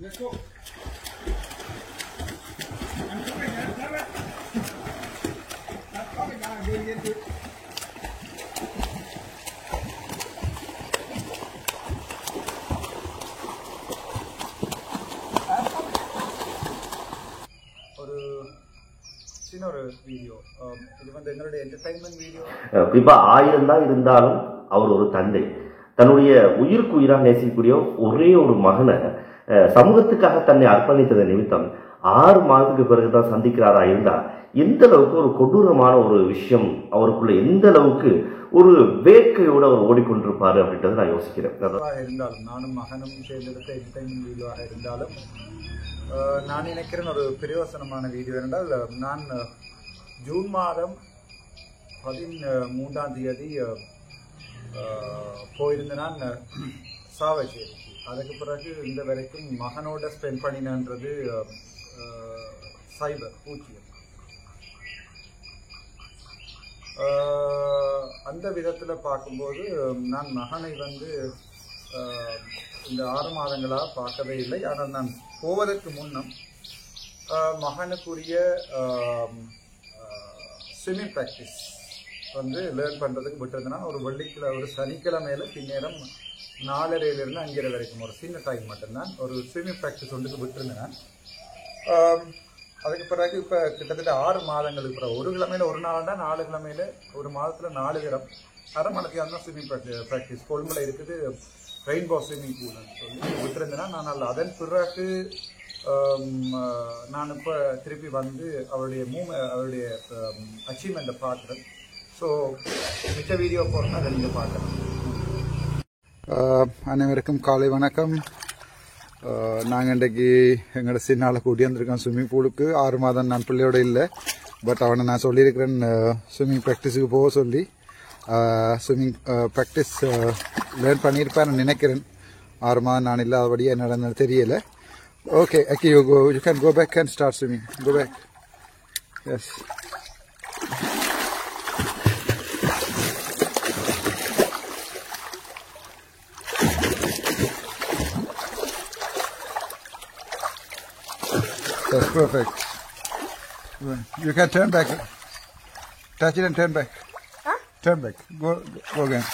Let's go. I'm coming, man. Damn it. I'm coming now. I'm getting into it. Video இது வந்து எங்களுடைய entertainment video. குறிப்பா 1000 தான் இருந்தாலும் அவர் ஒரு தந்தை, தன்னுடைய உயிருக்கு உயிராக நேசிக்கக்கூடிய ஒரே ஒரு மகனை சமூகத்துக்காக தன்னை அர்ப்பணித்ததை நிமித்தம் 6 மாதத்துக்கு பிறகுதான் சந்திக்கிறாரா இருந்தா எந்த அளவுக்கு ஒரு கொடூரமான ஒரு விஷயம் அவருக்குள்ள எந்த அளவுக்கு ஒரு வேட்கையோடு அவர் ஓடிக்கொண்டிருப்பாரு அப்படின்றத நான் யோசிக்கிறேன். இருந்தாலும் நானும் மகனும் சேர்ந்தெடுத்த என்டர்டைன்மெண்ட் வீடியோவாக இருந்தாலும் நான் நினைக்கிறேன் ஒரு பிரயோசனமான வீடியோ என்றால், நான் ஜூன் மாதம் 13ஆம் தேதி போயிருந்த நான் சாவச்சேரிக்கு. அதுக்கு பிறகு இந்த வரைக்கும் மகனோட ஸ்பெண்ட் பண்ணினன்றது சைபர் பூச்சியம். அந்த விதத்தில் பார்க்கும்போது நான் மகனை வந்து இந்த 6 மாதங்களாக பார்க்கவே இல்லை. ஆனால் நான் போவதற்கு முன்னம் மகனுக்குரிய ஸ்விம்மிங் ப்ராக்டிஸ் வந்து லேர்ன் பண்ணுறதுக்கு விட்டுருந்தேன்னா ஒரு சனிக்கிழமையில பின்னேரம் 4:30 to 5:30 வரைக்கும் ஒரு சின்ன டைம் மட்டும்தான் ஒரு ஸ்விம்மிங் ப்ராக்டிஸ் ஒன்றுக்கு விட்டுருந்தேன். அதுக்கு பிறகு இப்போ கிட்டத்தட்ட 6 மாதங்களுக்கு பிறகு ஒரு கிழமையில ஒரு நாள் தான், 4 கிழமையில ஒரு மாதத்தில் 4 தரம் அரை மணிக்கு தான் ஸ்விம்மிங் ப்ராக்டிஸ் கொழும்புல இருக்குது. ரெயின்போ ஸ்விம்மிங் பூல்னு சொல்லி விட்டுருந்தேன்னா நான் அதன் பிறகு நான் இப்போ திருப்பி வந்து அவருடைய அச்சீவ்மெண்ட்டை பார்க்குறேன். ஸோ மிச்ச வீடியோ போகிறேன், அதை நீங்கள் பார்க்கலாம். அனைவருக்கும் காலை வணக்கம். நாங்கள் இன்றைக்கு எங்களோட சின்னால கூட்டி வந்திருக்கோம் ஸ்விம்மிங் பூலுக்கு. 6 மாதம் நான் பிள்ளையோட இல்லை, பட் அவனை நான் சொல்லியிருக்கிறேன் ஸ்விம்மிங் ப்ராக்டிஸுக்கு போக சொல்லி. ஸ்விம்மிங் ப்ராக்டிஸ் லேர்ன் பண்ணியிருப்பேன் நினைக்கிறேன். 6 மாதம் நான் இல்லாதபடியே என்ன நடந்தது தெரியலை. Okay, okay, you can go back and start swimming. Go back. Yes. That's perfect. You can turn back. Touch it and turn back. Huh? Turn back. Go again.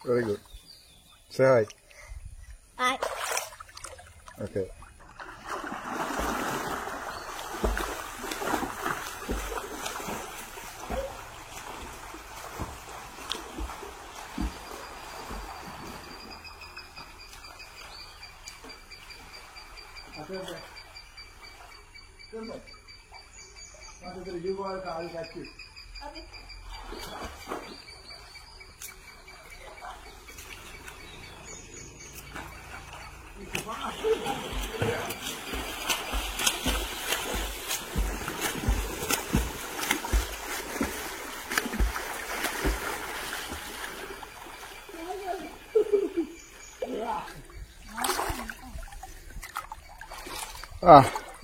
Very good. Say hi. Hi. Okay. You go out, I'll catch you. Okay.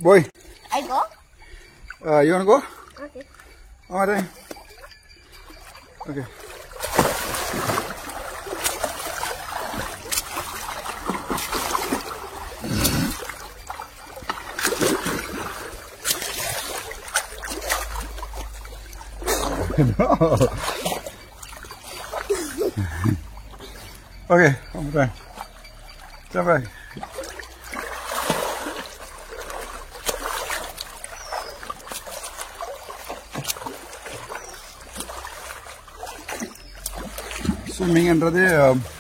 Boy. I go? You want to go? Okay. All right. Okay. No. Okay, I'm done. Come back. Swimming என்றது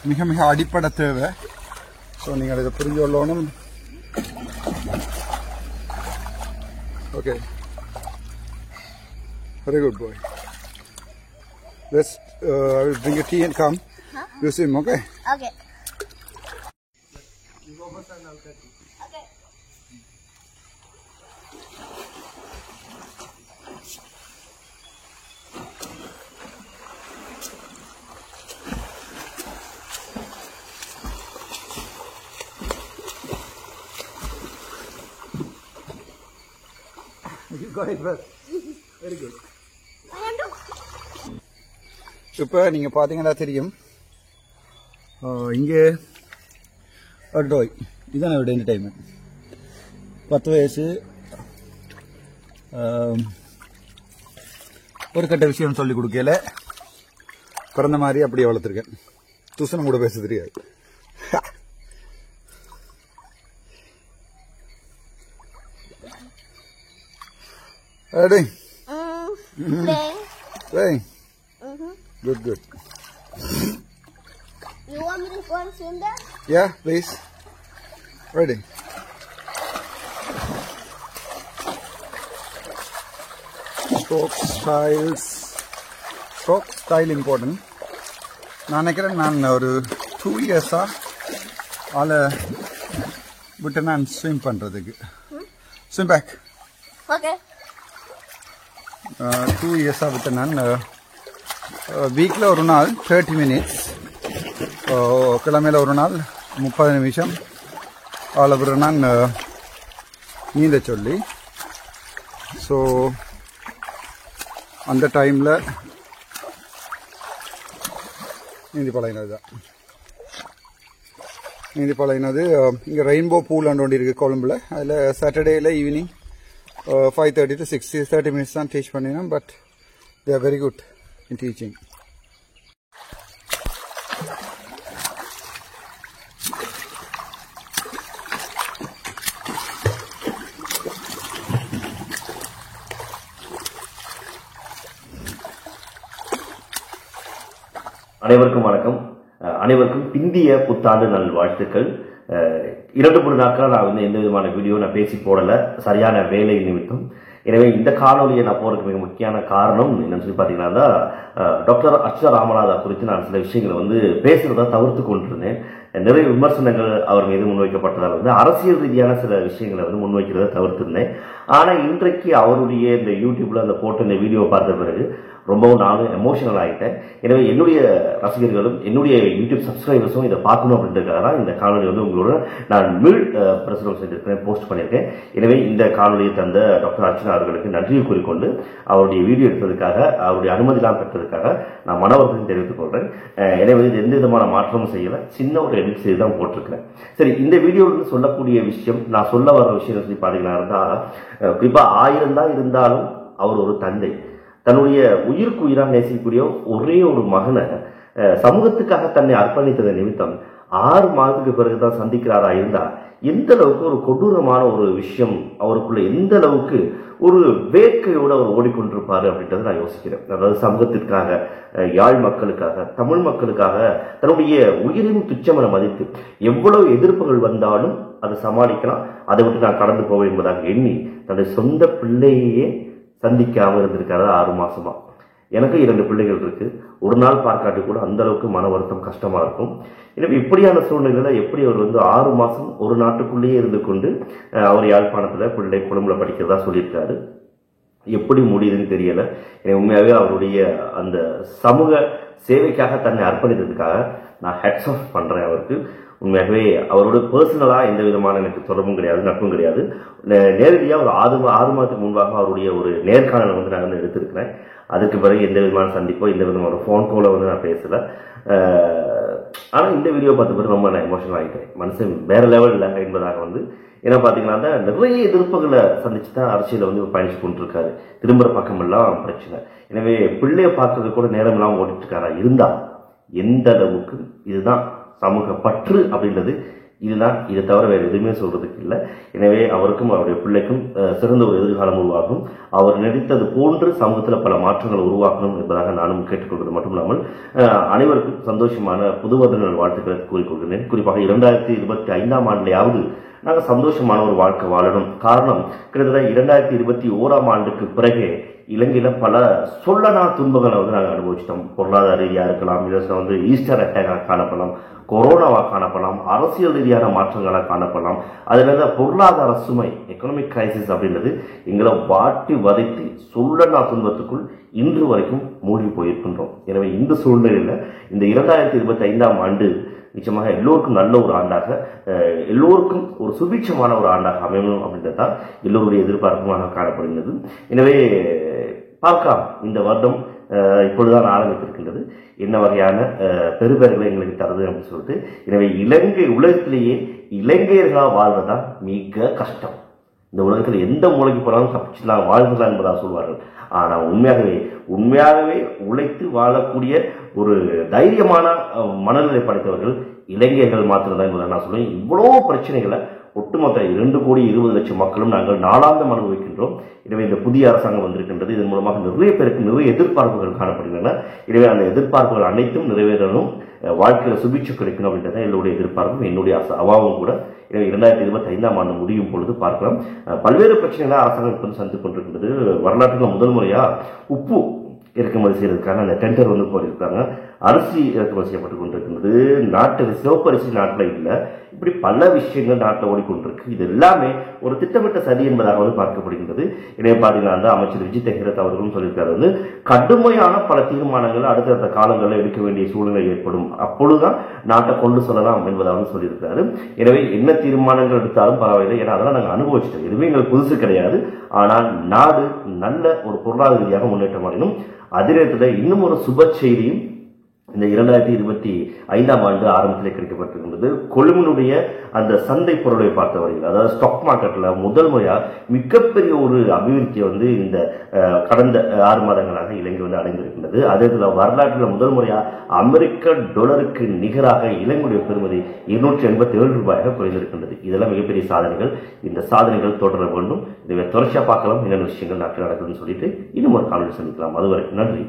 மிக மிக அடிப்படை தேவை. So நீங்கள் இதை புரிஞ்சு கொள்ளணும். Okay, very good boy. Let's I will bring a tea and come. Huh? You swim, okay? Okay. You go first and I'll catch you. Okay. Go ahead first. Very good. I am too. இப்போ நீங்கள் பார்த்தீங்கன்னா தெரியும் இங்கே ஒரு டோய் இதுதான் என்னோட entertainment 10 வயசு ஒரு கட்ட விஷயம் சொல்லிக் கொடுக்கல பிறந்த மாதிரி அப்படியே வளர்த்துருக்கேன் துசனம் கூட பேச தெரியாது Playing. Good, good. You want me to go and swim there? Yeah, please. Ready. Stroke style important. நான் நினைக்கிறேன் நான் ஒரு 2 இயர்ஸா ஆளை விட்டு நான் ஸ்விம் பண்ணுறதுக்கு ஸ்விம் பேக் Okay. 2 இயர்ஸாக விட்டு நான் வீக்கில் ஒரு நாள் 30 மினிட்ஸ் கிழமையில் ஒரு நாள் 30 நிமிஷம் ஆளை விட நான் நீந்த சொல்லி ஸோ அந்த டைமில் நீந்தி பழகினது தான் நீந்தி பழகினது இங்கே ரெயின்போ பூல் அண்ட் ஒன்று இருக்குது கொழும்பில் அதில் சாட்டர்டேயில் ஈவினிங் 5:30 to 30 minutes தான் டீச் பண்ணினேன் but they are very good in teaching. அனைவருக்கும் வணக்கம். அனைவருக்கும் பிந்திய புத்தாண்டு நல் வாழ்த்துக்கள். 2-3 நாட்களாக நான் வந்து எந்த விதமான வீடியோ நான் பேசி போடல, சரியான வேலை நிமித்தம். எனவே இந்த காணொலியை நான் போறதுக்கு மிக முக்கியமான காரணம் என்னன்னு சொல்லி பார்த்தீங்கன்னா டாக்டர் அர்ச்சனா ராமநாதா குறித்து நான் சில விஷயங்களை வந்து பேசுறதா தவிர்த்து கொண்டிருந்தேன். நிறைய விமர்சனங்கள் அவர் மீது முன்வைக்கப்பட்டதால் வந்து அரசியல் ரீதியான சில விஷயங்களை வந்து முன்வைக்கிறத தவிர்த்திருந்தேன். ஆனால் இன்றைக்கு அவருடைய இந்த யூடியூப்ல அந்த போட்டு இந்த வீடியோ பார்த்த பிறகு ரொம்பவும் நானும் எமோஷனல் ஆகிட்டேன். எனவே என்னுடைய ரசிகர்களும் என்னுடைய யூடியூப் சப்ஸ்கிரைபர்ஸும் இதை பார்க்கணும் அப்படின்றதுக்காக தான் இந்த காணொலி வந்து உங்களோட நான் மீள் பிரசுரம் செஞ்சிருக்கேன், போஸ்ட் பண்ணியிருக்கேன். எனவே இந்த காணொலியை தந்த டாக்டர் அர்ச்சனா அவர்களுக்கு நன்றியை கூறிக்கொண்டு அவருடைய வீடியோ எடுத்ததுக்காக, அவருடைய அனுமதிலாம் பெற்றதுக்காக நான் மனவர்த்தம் தெரிவித்துக் கொள்றேன். எனவே இது எந்த விதமான மாற்றமும் செய்யல, சின்ன ஒரு எடிட் செய்து தான் போட்டிருக்கிறேன். சரி, இந்த வீடியோவில் சொல்லக்கூடிய விஷயம், நான் சொல்ல வர விஷயம் சொல்லி பார்த்தீங்கன்னா குறிப்பா 1000 தான் இருந்தாலும் அவர் ஒரு தந்தை, தன்னுடைய உயிருக்கு உயிராக நேசிக்கக்கூடிய ஒரே ஒரு மகனை சமூகத்துக்காக தன்னை அர்ப்பணித்ததை நிமித்தம் 6 மாதத்துக்கு பிறகுதான் சந்திக்கிறாரா இருந்தா எந்த அளவுக்கு ஒரு கொடூரமான ஒரு விஷயம் அவருக்குள்ள எந்த அளவுக்கு ஒரு வேட்கையோடு அவர் ஓடிக்கொண்டிருப்பாரு அப்படின்றத நான் யோசிக்கிறேன். அதாவது சமூகத்திற்காக, யாழ் மக்களுக்காக, தமிழ் மக்களுக்காக தன்னுடைய உயிரின் துச்சமென மதித்து எவ்வளவு எதிர்ப்புகள் வந்தாலும் அதை சமாளிக்கலாம், அதை விட்டு நான் கடந்து போவேன் என்பதாக எண்ணி தன்னுடைய சொந்த பிள்ளையே சந்திக்காம இருந்திருக்காரு 6 மாசமா. எனக்கு 2 பிள்ளைகள் இருக்கு. ஒரு நாள் பார்க்காட்டி கூட அந்த அளவுக்கு மன வருத்தம் கஷ்டமா இருக்கும். எனவே இப்படியான சூழ்நிலையில எப்படி அவர் வந்து 6 மாசம் ஒரு நாட்டுக்குள்ளேயே இருந்து கொண்டு அவர் யாழ்ப்பாணத்துல பிள்ளை கொழும்புல படிக்கிறதா சொல்லியிருக்காரு. எப்படி முடியுதுன்னு தெரியல. உண்மையாவே அவருடைய அந்த சமூக சேவைக்காக தன்னை அர்ப்பணித்ததுக்காக நான் ஹெட்ஸ் ஆஃப் பண்றேன் அவருக்கு. உண்மையாகவே அவரோட பர்சனலா எந்த விதமான எனக்கு தொடர்பும் கிடையாது, நட்பும் கிடையாது. நேரடியாக ஒரு 6 மாதத்துக்கு முன்பாக அவருடைய ஒரு நேர்காணலை வந்து நான் வந்து எடுத்திருக்கிறேன். அதுக்கு பிறகு எந்த விதமான சந்திப்போ எந்த விதமான ஒரு ஃபோன் காலோ வந்து நான் பேசல. ஆனா இந்த வீடியோ பார்த்த பிறகு ரொம்ப நான் எமோஷனல் ஆகிட்டேன். மனுஷன் வேற லெவல்ல என்பதாக வந்து ஏன்னா பாத்தீங்கன்னா நிறைய எதிர்ப்புகளை சந்திச்சு தான் அரசியல வந்து பயணிச்சு கொண்டிருக்காரு. திரும்புற பக்கம் எல்லாம் பிரச்சனை. எனவே பிள்ளைய பார்க்கறது கூட நேரம் எல்லாம் ஓடிட்டு இருக்காரா இருந்தா எந்த அளவுக்கு இதுதான் சமூக பற்று அப்படின்றது, இதுதான். இதை தவிர வேற எதுவுமே சொல்றதுக்கு இல்லை. எனவே அவருக்கும் அவருடைய பிள்ளைக்கும் சிறந்த ஒரு எதிர்காலம் உருவாகும். அவர் நினைத்தது போன்று சமூகத்தில் பல மாற்றங்களை உருவாக்கணும் என்பதாக நானும் கேட்டுக்கொள்வது மட்டும் இல்லாமல் அனைவருக்கும் சந்தோஷமான புது வருட வாழ்த்துக்களை கூறிக்கொள்கிறேன். குறிப்பாக 2025ஆம் ஆண்டுலையாவது நாங்கள் சந்தோஷமான ஒரு வாழ்க்கை வாழணும். காரணம், கிட்டத்தட்ட 2021ஆம் ஆண்டுக்கு பிறகு இலங்கையில பல சொல்லனா துன்பங்களை வந்து நாங்கள் அனுபவிச்சிட்டோம். பொருளாதார ரீதியா இருக்கலாம், இல்லை வந்து ஈஸ்டர் அட்டாக்காக காணப்படலாம், கொரோனாவா காணப்படலாம், அரசியல் ரீதியான மாற்றங்களாக காணப்படலாம். அதுல பொருளாதார சுமை, எக்கனாமிக் கிரைசிஸ் அப்படின்றது எங்களை வாட்டி வதைத்து சொல்லனா துன்பத்துக்குள் இன்று வரைக்கும் மூழ்கி போயிருக்கின்றோம். எனவே இந்த சூழ்நிலையில இந்த 2025ஆம் ஆண்டு நிச்சயமாக எல்லோருக்கும் நல்ல ஒரு ஆண்டாக, எல்லோருக்கும் ஒரு சுபீட்சமான ஒரு ஆண்டாக அமையணும் அப்படின்றது தான் எல்லோருடைய எதிர்பார்ப்புமாக காணப்படுகிறது. எனவே பார்க்கலாம், இந்த வருடம் இப்பொழுதுதான் ஆரம்பித்திருக்கின்றது, என்ன வகையான பெருபேர்களை எங்களுக்கு தருது அப்படின்னு சொல்லிட்டு. எனவே இலங்கை உலகத்திலேயே இலங்கையர்களாக வாழ்வதுதான் மிக கஷ்டம். இந்த உலகத்தில் எந்த மூலைக்கு போனாலும் தப்பிச்சுலாம் வாழ்ந்துலாம் என்பதாக சொல்வார்கள். ஆனால் உண்மையாகவே உழைத்து வாழக்கூடிய ஒரு தைரியமான மனநிலை படைத்தவர்கள் இளைஞர்கள் மாத்திரம்தான் என்பதை நான் சொல்லுவேன். இவ்வளோ பிரச்சனைகளை ஒட்டுமொத்த 2,20,00,000 மக்களும் நாங்கள் நாளாந்தம் அனுபவிக்கின்றோம். எனவே இந்த புதிய அரசாங்கம் வந்திருக்கின்றது. இதன் மூலமாக நிறைய பேருக்கு நிறைய எதிர்பார்ப்புகள் காணப்படுகின்றன. எனவே அந்த எதிர்பார்ப்புகள் அனைத்தும் நிறைவேறணும், வாழ்க்கையில சுபிட்சை கிடைக்கணும் அப்படின்றத என்னுடைய எதிர்பார்ப்பும் என்னுடைய அவாவும் கூட. எனவே 2025ஆம் ஆண்டு முடியும் பொழுது பார்க்கலாம், பல்வேறு பிரச்சனைகளை அரசாங்கம் இப்போது சந்தித்துக் கொண்டிருக்கின்றது. வரலாற்றில் முதல் முறையா உப்பு இறக்குமதி செய்யறதுக்கான அந்த டெண்டர் வந்து போயிருக்காங்க. அரிசி இறக்குமதி செய்யப்பட்டு கொண்டிருக்கின்றது. நாட்டு சிவப்பு அரிசி நாட்டில் இல்லை. இப்படி பல விஷயங்கள் நாட்டில் ஓடிக்கொண்டிருக்கு. இது எல்லாமே ஒரு திட்டமிட்ட சதி என்பதாக வந்து பார்க்கப்படுகின்றது. எனவே பார்த்தீங்கன்னா அந்த அமைச்சர் விஜித் ஹெரத் அவர்களும் சொல்லியிருக்காரு, வந்து கடுமையான பல தீர்மானங்கள் அடுத்தடுத்த காலங்களில் எடுக்க வேண்டிய சூழ்நிலை ஏற்படும், அப்பொழுதுதான் நாட்டை கொண்டு செல்லலாம் என்பதாக சொல்லியிருக்காரு. எனவே என்ன தீர்மானங்கள் எடுத்தாலும் பரவாயில்லை, ஏன்னா அதெல்லாம் நாங்கள் அனுபவிச்சிட்டோம், எதுவுமே எங்களுக்கு புதுசு கிடையாது. ஆனால் நாடு நல்ல ஒரு பொருளாதார ரீதியாக முன்னேற்றம் அடையணும். அதே நேரத்தில் இன்னும் ஒரு சுப செய்தியும் இந்த 2025ஆம் ஆண்டு ஆரம்பத்திலே கிடைக்கப்பட்டிருக்கின்றது. கொழும்பினுடைய அந்த சந்தை பொருளை பார்த்தவர்கள், அதாவது ஸ்டாக் மார்க்கெட்ல முதல் முறையா மிகப்பெரிய ஒரு அபிவிருத்தியை வந்து இந்த கடந்த 6 மாதங்களாக இலங்கை வந்து அடைந்திருக்கின்றது. அதே போல வரலாற்றில் முதல் முறையா அமெரிக்க டாலருக்கு நிகராக இலங்கையுடைய பெறுமதி 287 ரூபாயாக குறைந்திருக்கின்றது. இதெல்லாம் மிகப்பெரிய சாதனைகள். இந்த சாதனைகள் தொடர வேண்டும். இதை தொடர்ச்சியா பார்க்கலாம் என்னென்ன விஷயங்கள் நாட்டில் நடக்குதுன்னு சொல்லிட்டு இன்னும் ஒரு காணொலி சந்திக்கலாம். அதுவரை நன்றி.